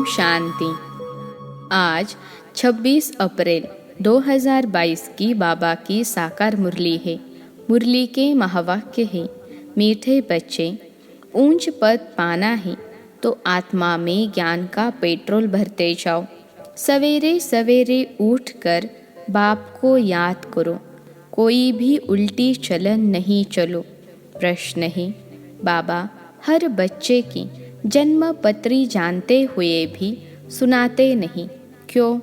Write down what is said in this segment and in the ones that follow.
शांति। आज 26 अप्रैल 2022 की बाबा की साकार मुरली है। मुरली के महावाक्य है, मीठे बच्चे, ऊंच पद पाना है तो आत्मा में ज्ञान का पेट्रोल भरते जाओ। सवेरे सवेरे उठकर बाप को याद करो, कोई भी उल्टी चलन नहीं चलो। प्रश्न है, बाबा हर बच्चे की जन्म पत्री जानते हुए भी सुनाते नहीं, क्यों?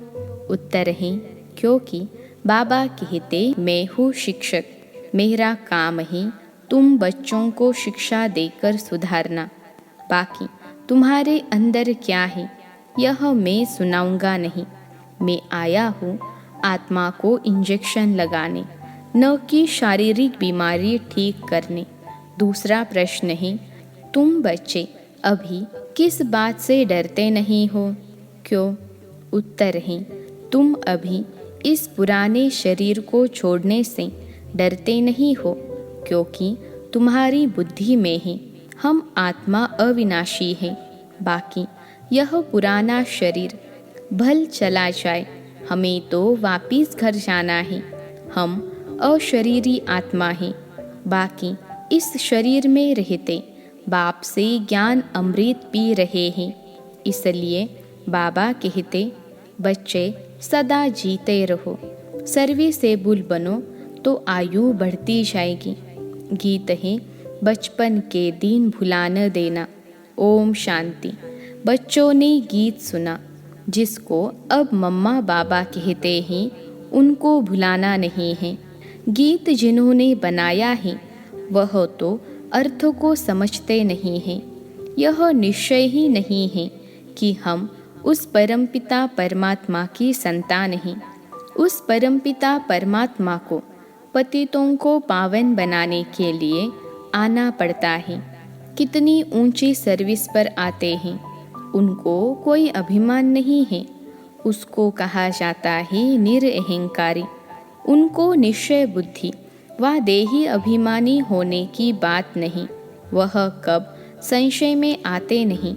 उत्तर है, क्योंकि बाबा कहते मैं हूँ शिक्षक, मेरा काम है तुम बच्चों को शिक्षा देकर सुधारना। बाकी तुम्हारे अंदर क्या है यह मैं सुनाऊंगा नहीं। मैं आया हूँ आत्मा को इंजेक्शन लगाने, न कि शारीरिक बीमारी ठीक करने। दूसरा प्रश्न है, तुम बच्चे अभी किस बात से डरते नहीं हो, क्यों? उत्तर है, तुम अभी इस पुराने शरीर को छोड़ने से डरते नहीं हो, क्योंकि तुम्हारी बुद्धि में है हम आत्मा अविनाशी है। बाकी यह पुराना शरीर भल चला जाए, हमें तो वापिस घर जाना है। हम अशरीरी आत्मा हैं। बाकी इस शरीर में रहते बाप से ज्ञान अमृत पी रहे हैं। इसलिए बाबा कहते, बच्चे सदा जीते रहो, सर्विसेबल बनो तो आयु बढ़ती जाएगी। गीत है, बचपन के दिन भुला न देना। ओम शांति। बच्चों ने गीत सुना, जिसको अब मम्मा बाबा कहते हैं उनको भुलाना नहीं है। गीत जिन्होंने बनाया है वह तो अर्थ को समझते नहीं हैं। यह निश्चय ही नहीं है कि हम उस परमपिता परमात्मा की संतान हैं। उस परमपिता परमात्मा को पतितों को पावन बनाने के लिए आना पड़ता है। कितनी ऊंची सर्विस पर आते हैं, उनको कोई अभिमान नहीं है। उसको कहा जाता है निरअहंकारी। उनको निश्चय बुद्धि व देही अभिमानी होने की बात नहीं। वह कब संशय में आते नहीं,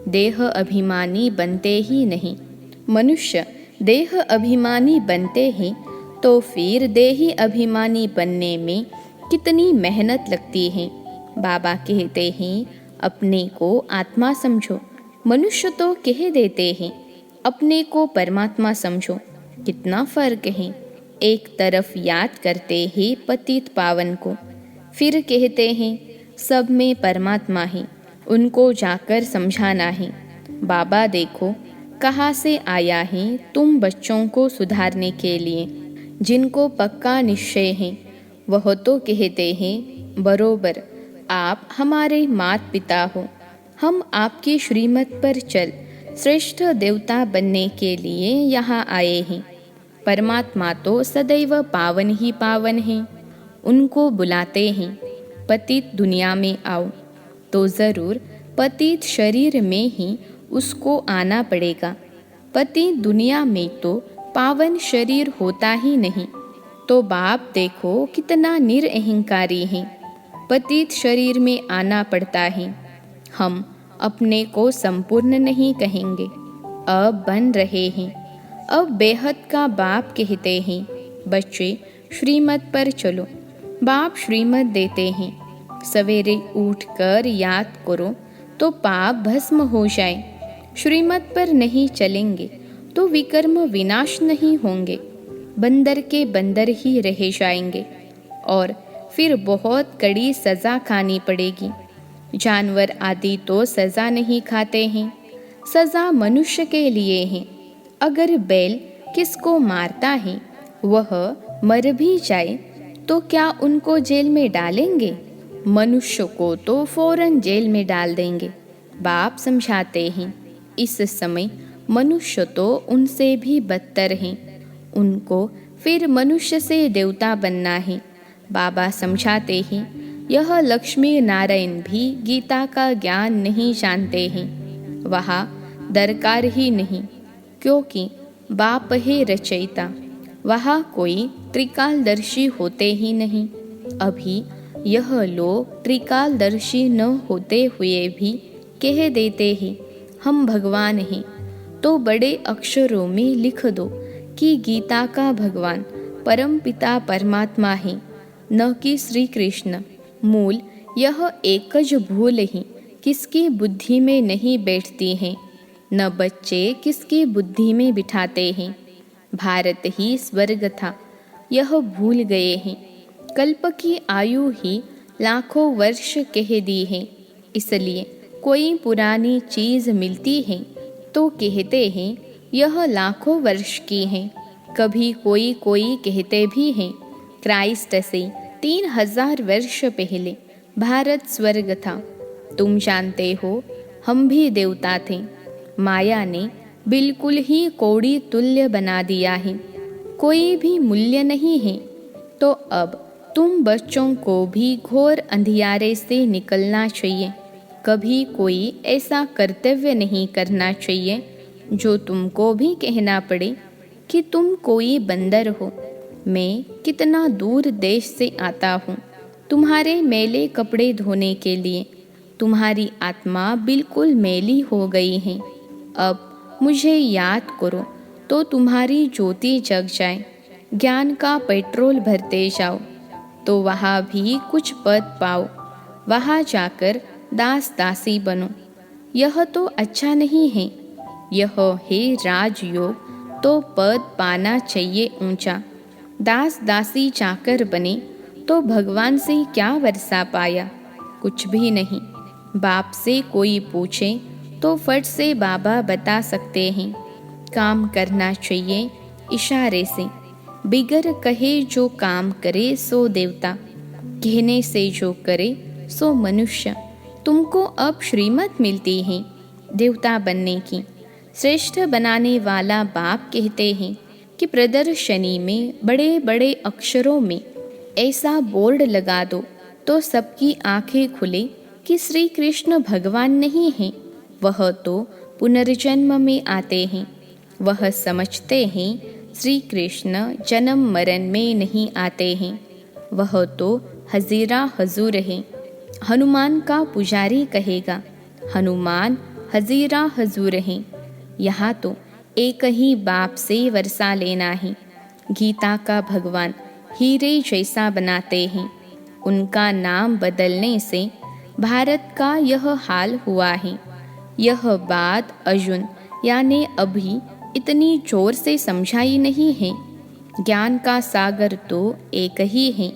देह अभिमानी बनते ही नहीं। मनुष्य देह अभिमानी बनते हैं तो फिर देही अभिमानी बनने में कितनी मेहनत लगती है। बाबा कहते हैं, अपने को आत्मा समझो। मनुष्य तो कह देते हैं अपने को परमात्मा समझो। कितना फर्क है। एक तरफ याद करते हैं पतित पावन को, फिर कहते हैं सब में परमात्मा है, उनको जाकर समझाना है। बाबा देखो कहाँ से आया है तुम बच्चों को सुधारने के लिए। जिनको पक्का निश्चय है वह तो कहते हैं बरोबर आप हमारे माता पिता हो, हम आपकी श्रीमत पर चल श्रेष्ठ देवता बनने के लिए यहाँ आए हैं। परमात्मा तो सदैव पावन ही पावन है। उनको बुलाते हैं पतित दुनिया में आओ, तो ज़रूर पतित शरीर में ही उसको आना पड़ेगा। पतित दुनिया में तो पावन शरीर होता ही नहीं। तो बाप देखो कितना निरअहंकारी है। पतित शरीर में आना पड़ता है। हम अपने को संपूर्ण नहीं कहेंगे, अब बन रहे हैं। अब बेहद का बाप कहते हैं, बच्चे श्रीमत पर चलो। बाप श्रीमत देते हैं, सवेरे उठकर याद करो तो पाप भस्म हो जाए। श्रीमत पर नहीं चलेंगे तो विकर्म विनाश नहीं होंगे, बंदर के बंदर ही रह जाएंगे और फिर बहुत कड़ी सज़ा खानी पड़ेगी। जानवर आदि तो सज़ा नहीं खाते हैं, सज़ा मनुष्य के लिए है। अगर बैल किसको मारता है वह मर भी जाए तो क्या उनको जेल में डालेंगे? मनुष्य को तो फौरन जेल में डाल देंगे। बाप समझाते हैं, इस समय मनुष्य तो उनसे भी बदतर हैं। उनको फिर मनुष्य से देवता बनना है। बाबा समझाते हैं, यह लक्ष्मी नारायण भी गीता का ज्ञान नहीं जानते हैं। वहाँ दरकार ही नहीं, क्योंकि बाप है रचयिता। वहाँ कोई त्रिकालदर्शी होते ही नहीं। अभी यह लोग त्रिकालदर्शी न होते हुए भी कह देते हैं हम भगवान हैं, तो बड़े अक्षरों में लिख दो कि गीता का भगवान परम पिता परमात्मा है, न कि श्री कृष्ण। मूल यह एकज भूल ही किसकी बुद्धि में नहीं बैठती है, न बच्चे किसकी बुद्धि में बिठाते हैं। भारत ही स्वर्ग था, यह भूल गए हैं। कल्प की आयु ही लाखों वर्ष कह दी है, इसलिए कोई पुरानी चीज़ मिलती है तो कहते हैं यह लाखों वर्ष की है। कभी कोई कोई कहते भी हैं क्राइस्ट से 3000 वर्ष पहले भारत स्वर्ग था। तुम जानते हो हम भी देवता थे, माया ने बिल्कुल ही कौड़ी तुल्य बना दिया है, कोई भी मूल्य नहीं है। तो अब तुम बच्चों को भी घोर अंधियारे से निकलना चाहिए। कभी कोई ऐसा कर्तव्य नहीं करना चाहिए जो तुमको भी कहना पड़े कि तुम कोई बंदर हो। मैं कितना दूर देश से आता हूँ तुम्हारे मैले कपड़े धोने के लिए। तुम्हारी आत्मा बिल्कुल मैली हो गई है। अब मुझे याद करो तो तुम्हारी ज्योति जग जाए। ज्ञान का पेट्रोल भरते जाओ तो वहाँ भी कुछ पद पाओ। वहाँ जाकर दास दासी बनो। यह तो अच्छा नहीं है। यह है राजयोग, तो पद पाना चाहिए ऊंचा। दास दासी चाकर बने तो भगवान से क्या वर्षा पाया? कुछ भी नहीं। बाप से कोई पूछे तो फट से बाबा बता सकते हैं। काम करना चाहिए इशारे से। बिगर कहे जो काम करे सो देवता, कहने से जो करे सो मनुष्य। तुमको अब श्रीमत मिलती है देवता बनने की। श्रेष्ठ बनाने वाला बाप कहते हैं कि प्रदर्शनी में बड़े बड़े अक्षरों में ऐसा बोर्ड लगा दो तो सबकी आंखें खुले कि श्री कृष्ण भगवान नहीं हैं, वह तो पुनर्जन्म में आते हैं। वह समझते हैं श्री कृष्ण जन्म मरण में नहीं आते हैं, वह तो हजीरा हजूर है। हनुमान का पुजारी कहेगा हनुमान हजीरा हजूर हैं। यहाँ तो एक ही बाप से वर्षा लेना है। गीता का भगवान हीरे जैसा बनाते हैं। उनका नाम बदलने से भारत का यह हाल हुआ है। यह बात अर्जुन यानी अभी इतनी जोर से समझाई नहीं है। ज्ञान का सागर तो एक ही है,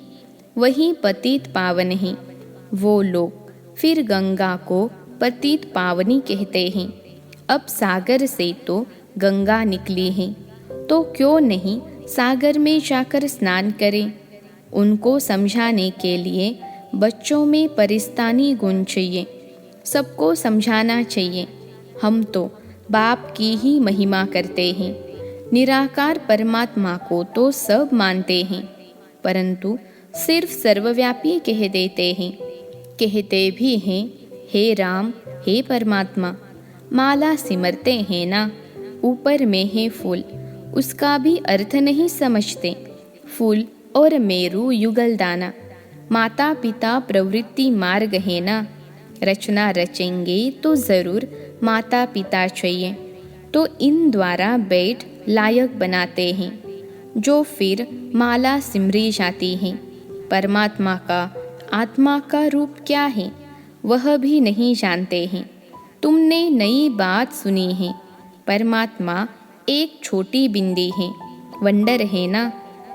वही पतित पावन है। वो लोग फिर गंगा को पतित पावनी कहते हैं। अब सागर से तो गंगा निकली है, तो क्यों नहीं सागर में जाकर स्नान करें। उनको समझाने के लिए बच्चों में परिस्तानी गुण चाहिए। सबको समझाना चाहिए। हम तो बाप की ही महिमा करते हैं। निराकार परमात्मा को तो सब मानते हैं, परंतु सिर्फ सर्वव्यापी कह देते हैं। कहते भी हैं हे राम हे परमात्मा। माला सिमरते हैं ना, ऊपर में है फूल, उसका भी अर्थ नहीं समझते। फूल और मेरू युगल दाना, माता पिता प्रवृत्ति मार्ग है ना। रचना रचेंगे तो ज़रूर माता पिता चाहिए, तो इन द्वारा बैठ लायक बनाते हैं, जो फिर माला सिमरी जाती है। परमात्मा का आत्मा का रूप क्या है वह भी नहीं जानते हैं। तुमने नई बात सुनी है। परमात्मा एक छोटी बिंदी है, वंडर है ना।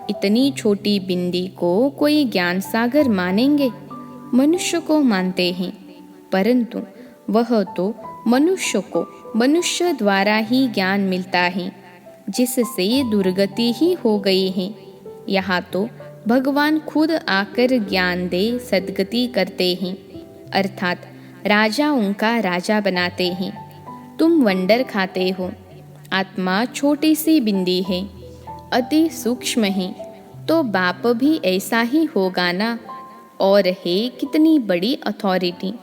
इतनी छोटी बिंदी को कोई ज्ञान सागर मानेंगे? मनुष्य को मानते हैं, परंतु वह तो मनुष्य को मनुष्य द्वारा ही ज्ञान मिलता है, जिससे दुर्गति ही हो गई है। यहाँ तो भगवान खुद आकर ज्ञान दे सद्गति करते हैं, अर्थात राजा उनका राजा बनाते हैं। तुम वंडर खाते हो। आत्मा छोटी सी बिंदी है, अति सूक्ष्म है, तो बाप भी ऐसा ही होगा ना। और है कितनी बड़ी अथॉरिटी।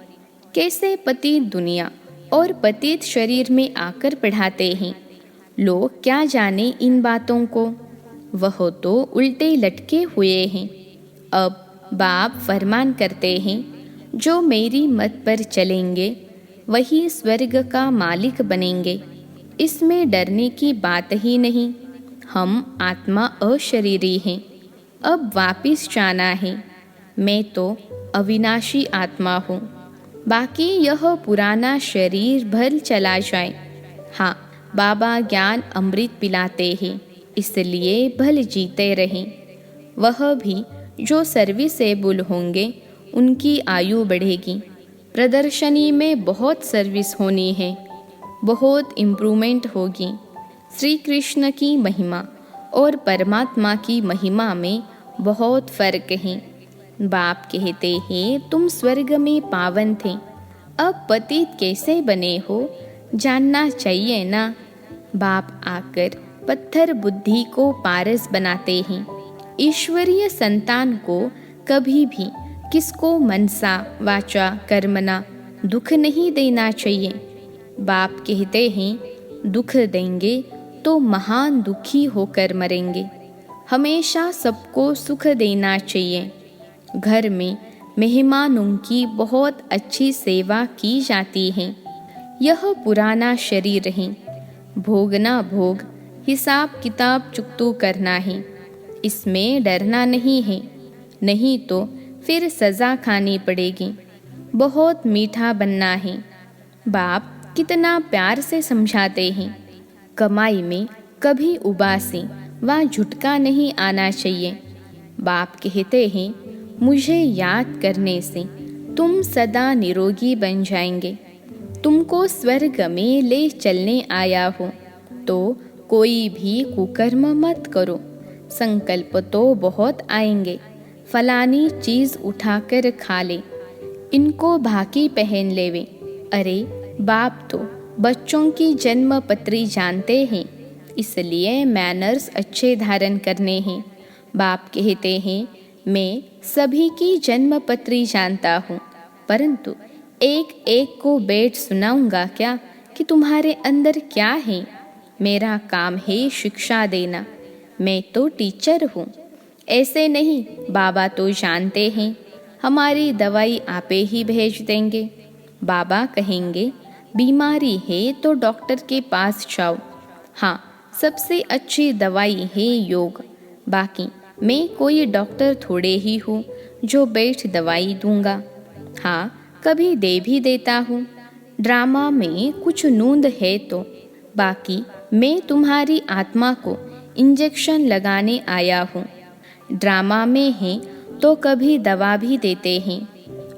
कैसे पतित दुनिया और पतित शरीर में आकर पढ़ाते हैं। लोग क्या जाने इन बातों को, वह तो उल्टे लटके हुए हैं। अब बाप फरमान करते हैं जो मेरी मत पर चलेंगे वही स्वर्ग का मालिक बनेंगे। इसमें डरने की बात ही नहीं। हम आत्मा अशरीरी हैं, अब वापिस जाना है। मैं तो अविनाशी आत्मा हूँ, बाकी यह पुराना शरीर भल चला जाए। हाँ, बाबा ज्ञान अमृत पिलाते हैं, इसलिए भल जीते रहें। वह भी जो सर्विसेबल होंगे उनकी आयु बढ़ेगी। प्रदर्शनी में बहुत सर्विस होनी है, बहुत इम्प्रूवमेंट होगी। श्री कृष्ण की महिमा और परमात्मा की महिमा में बहुत फर्क है। बाप कहते हैं तुम स्वर्ग में पावन थे, अब पतित कैसे बने हो, जानना चाहिए ना। बाप आकर पत्थर बुद्धि को पारस बनाते हैं। ईश्वरीय संतान को कभी भी किसको मनसा वाचा कर्मना दुख नहीं देना चाहिए। बाप कहते हैं दुख देंगे तो महान दुखी होकर मरेंगे। हमेशा सबको सुख देना चाहिए। घर में मेहमानों की बहुत अच्छी सेवा की जाती है। यह पुराना शरीर है, भोगना भोग, हिसाब किताब चुकतू करना है। इसमें डरना नहीं है, नहीं तो फिर सज़ा खानी पड़ेगी। बहुत मीठा बनना है। बाप कितना प्यार से समझाते हैं। कमाई में कभी उबासी व झुटका नहीं आना चाहिए। बाप कहते हैं मुझे याद करने से तुम सदा निरोगी बन जाएंगे। तुमको स्वर्ग में ले चलने आया हो तो कोई भी कुकर्म मत करो। संकल्प तो बहुत आएंगे, फलानी चीज़ उठाकर खा ले, इनको भाकी पहन लेवे। अरे बाप तो बच्चों की जन्म पत्री जानते हैं, इसलिए मैनर्स अच्छे धारण करने हैं। बाप कहते हैं मैं सभी की जन्म पत्री जानता हूँ, परंतु एक एक को बैठ सुनाऊंगा क्या कि तुम्हारे अंदर क्या है। मेरा काम है शिक्षा देना, मैं तो टीचर हूँ। ऐसे नहीं, बाबा तो जानते हैं हमारी दवाई आपे ही भेज देंगे। बाबा कहेंगे बीमारी है तो डॉक्टर के पास जाओ। हाँ, सबसे अच्छी दवाई है योग। बाकी मैं कोई डॉक्टर थोड़े ही हूँ जो बैठ दवाई दूंगा। हाँ, कभी दे भी देता हूँ। ड्रामा में कुछ नूंद है तो, बाकी मैं तुम्हारी आत्मा को इंजेक्शन लगाने आया हूँ। ड्रामा में है तो कभी दवा भी देते हैं,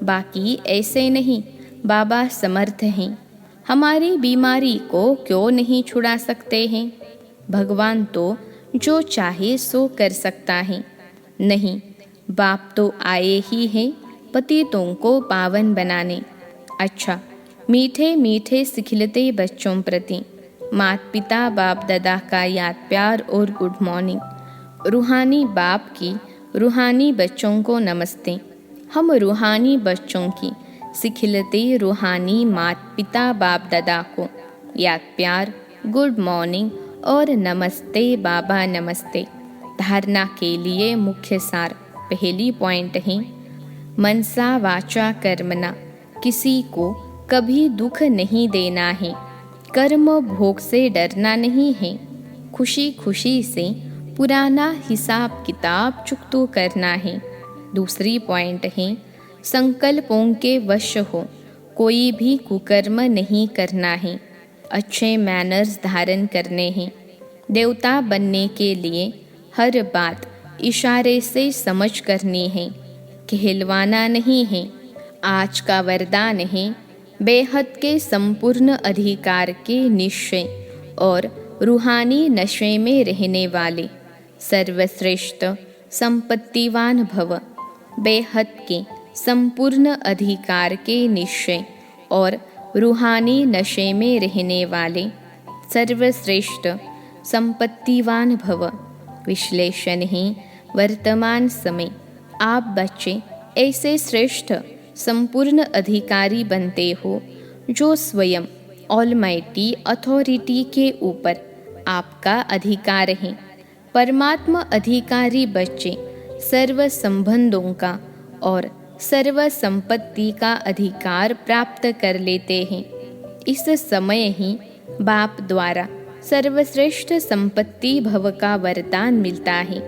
बाकी ऐसे नहीं। बाबा समर्थ हैं, हमारी बीमारी को क्यों नहीं छुड़ा सकते हैं। भगवान तो जो चाहे सो कर सकता है। नहीं, बाप तो आए ही हैं पतितों को पावन बनाने। अच्छा, मीठे मीठे सिखलते बच्चों प्रति माता पिता बाप दादा का याद प्यार और गुड मॉर्निंग। रूहानी बाप की रूहानी बच्चों को नमस्ते। हम रूहानी बच्चों की सिखलते रूहानी माता पिता बाप दादा को याद प्यार, गुड मॉर्निंग और नमस्ते बाबा नमस्ते। धारणा के लिए मुख्य सार पहली पॉइंट है मनसा वाचा कर्मना, किसी को कभी दुख नहीं देना है। कर्म भोग से डरना नहीं है, खुशी खुशी से पुराना हिसाब किताब चुकतू करना है। दूसरी पॉइंट है संकल्पों के वश हो, कोई भी कुकर्म नहीं करना है। अच्छे मैनर्स धारण करने हैं। देवता बनने के लिए हर बात इशारे से समझ करनी है, कहलवाना नहीं है। आज का वरदान है बेहद के संपूर्ण अधिकार के निश्चय और रूहानी नशे में रहने वाले सर्वश्रेष्ठ संपत्तिवान भव। बेहद के संपूर्ण अधिकार के निश्चय और रूहानी नशे में रहने वाले सर्वश्रेष्ठ संपत्तिवान भव। विश्लेषण है वर्तमान समय आप बच्चे ऐसे श्रेष्ठ संपूर्ण अधिकारी बनते हो जो स्वयं ऑलमाइटी अथॉरिटी के ऊपर आपका अधिकार है। परमात्मा अधिकारी बच्चे सर्व संबंधों का और सर्व संपत्ति का अधिकार प्राप्त कर लेते हैं। इस समय ही बाप द्वारा सर्वश्रेष्ठ संपत्ति भव का वरदान मिलता है।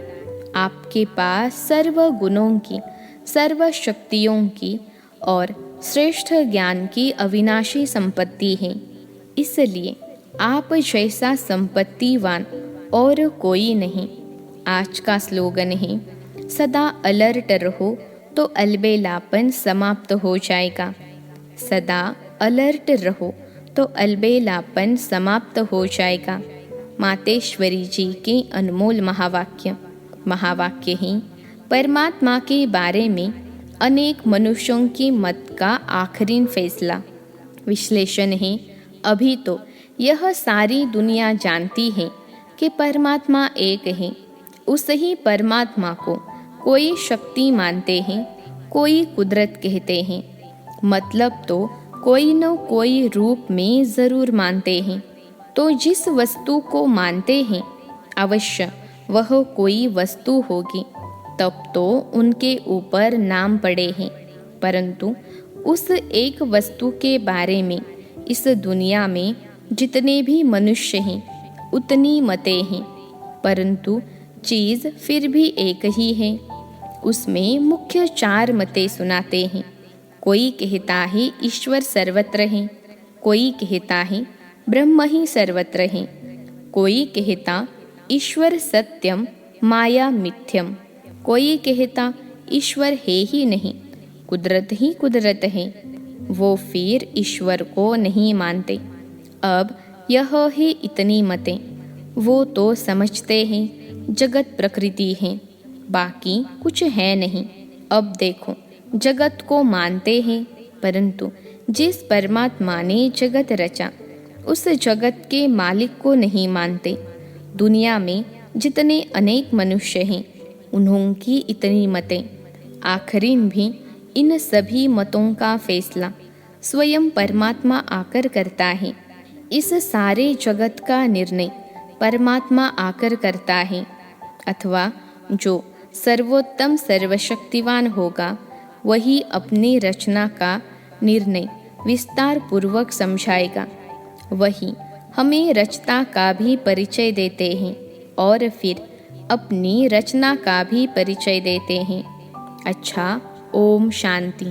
आपके पास सर्व गुणों की, सर्व शक्तियों की और श्रेष्ठ ज्ञान की अविनाशी संपत्ति है। इसलिए आप जैसा संपत्तिवान और कोई नहीं। आज का स्लोगन है, सदा अलर्ट रहो तो अलबेलापन समाप्त हो जाएगा। सदा अलर्ट रहो तो अलबेलापन समाप्त हो जाएगा। मातेश्वरी जी के अनमोल महावाक्य हैं। परमात्मा के बारे में अनेक मनुष्यों के मत का आखिरी फैसला। विश्लेषण है, अभी तो यह सारी दुनिया जानती है कि परमात्मा एक है। उस ही परमात्मा को कोई शक्ति मानते हैं, कोई कुदरत कहते हैं। मतलब तो कोई न कोई रूप में ज़रूर मानते हैं। तो जिस वस्तु को मानते हैं अवश्य वह कोई वस्तु होगी, तब तो उनके ऊपर नाम पड़े हैं। परंतु उस एक वस्तु के बारे में इस दुनिया में जितने भी मनुष्य हैं उतनी मतें हैं, परंतु चीज़ फिर भी एक ही है। उसमें मुख्य 4 मतें सुनाते हैं। कोई कहता है ईश्वर सर्वत्र है, कोई कहता है ब्रह्म ही सर्वत्र है, कोई कहता ईश्वर सत्यम माया मिथ्यम, कोई कहता ईश्वर है ही नहीं, कुदरत ही कुदरत है। वो फिर ईश्वर को नहीं मानते। अब यह है इतनी मतें। वो तो समझते हैं जगत प्रकृति है, बाकी कुछ है नहीं। अब देखो, जगत को मानते हैं, परंतु जिस परमात्मा ने जगत रचा उस जगत के मालिक को नहीं मानते। दुनिया में जितने अनेक मनुष्य हैं उन्होंने इतनी मतें। आखिरीन भी इन सभी मतों का फैसला स्वयं परमात्मा आकर करता है। इस सारे जगत का निर्णय परमात्मा आकर करता है, अथवा जो सर्वोत्तम सर्वशक्तिवान होगा वही अपनी रचना का निर्णय विस्तार पूर्वक समझाएगा। वही हमें रचना का भी परिचय देते हैं और फिर अपनी रचना का भी परिचय देते हैं। अच्छा, ओम शांति।